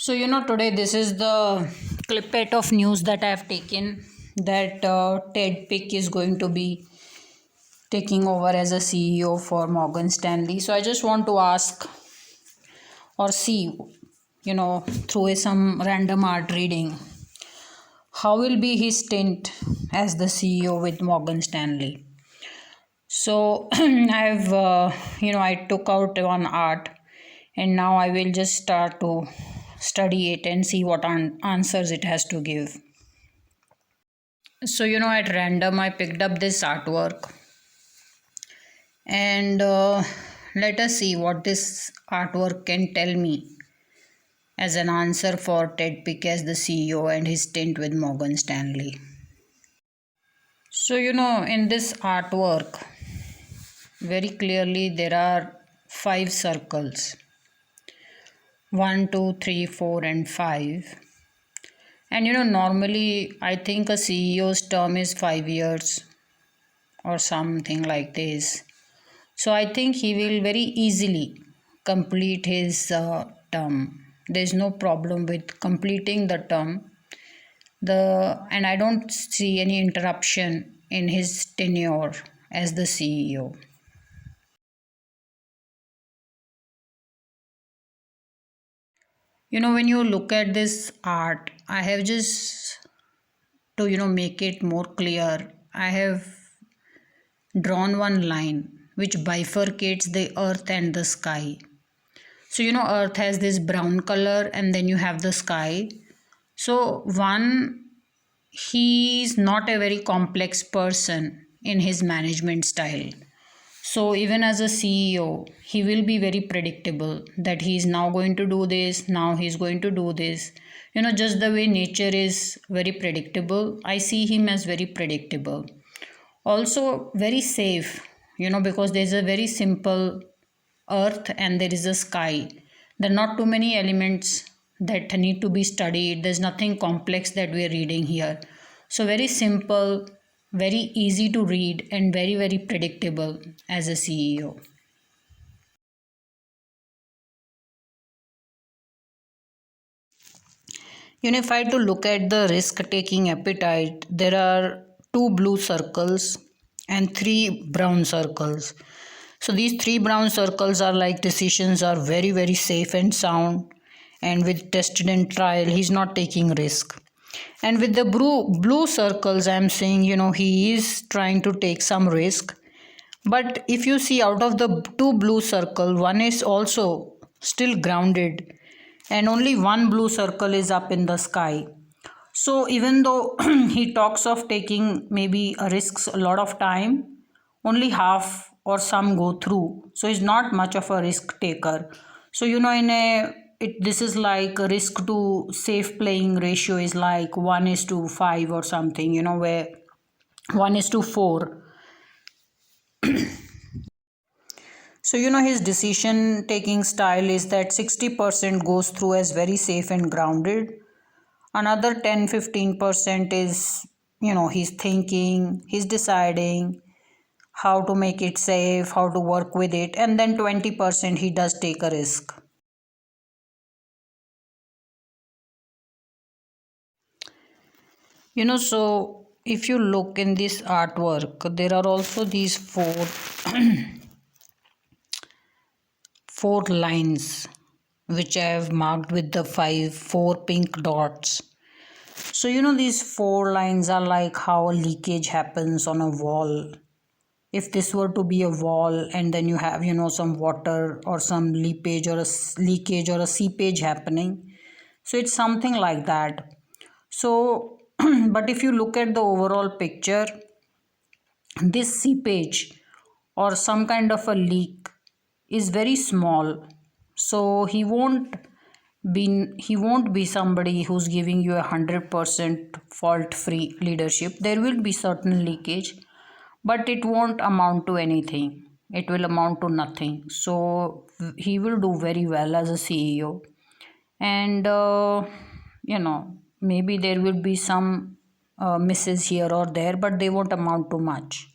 Today this is the clipet of news that I have taken that Ted Pick is going to be taking over as a CEO for Morgan Stanley. So, I just want to ask or see, through some random art reading, how will be his stint as the CEO with Morgan Stanley? So, I took out one art and now I will just start to study it and see what answers it has to give. So, at random, I picked up this artwork and let us see what this artwork can tell me as an answer for Ted Pick as the CEO and his stint with Morgan Stanley. So, in this artwork, very clearly there are 5 circles 1, 2, 3, 4, and 5. And normally I think a CEO's term is 5 years or something like this. So I think he will very easily complete his term. There's no problem with completing the term. And I don't see any interruption in his tenure as the CEO. When you look at this art, I have just to make it more clear, I have drawn one line which bifurcates the earth and the sky. So earth has this brown color and then you have the sky. So he is not a very complex person in his management style. So even as a CEO, he will be very predictable that he is now going to do this, now he is going to do this. Just the way nature is very predictable, I see him as very predictable. Also very safe, because there is a very simple earth and there is a sky. There are not too many elements that need to be studied. There's nothing complex that we are reading here. So very simple, very easy to read, and very, very predictable as a CEO. If I to look at the risk-taking appetite, there are 2 blue circles and 3 brown circles. So these 3 brown circles are like decisions are very, very safe and sound, and with tested and trial, he's not taking risk. And with the blue circles, I'm saying, he is trying to take some risk. But if you see out of the 2 blue circle, one is also still grounded and only one blue circle is up in the sky. So even though he talks of taking maybe a risks a lot of time, only half or some go through. So he's not much of a risk taker. So this is like a risk to safe playing ratio is like 1:5 or something, where 1:4. So his decision taking style is that 60% goes through as very safe and grounded. Another 10-15% is, he's thinking, he's deciding how to make it safe, how to work with it, and then 20% he does take a risk. So if you look in this artwork, there are also these four lines which I have marked with the 4 pink dots. So these 4 lines are like how a leakage happens on a wall. If this were to be a wall and then you have some water or some leakage or a seepage happening, so it's something like that. So but if you look at the overall picture, this seepage or some kind of a leak is very small, so he won't be somebody who's giving you 100% fault free leadership. There will be certain leakage, but it won't amount to anything. It will amount to nothing. So he will do very well as a CEO. And maybe there will be some misses here or there, but they won't amount to much.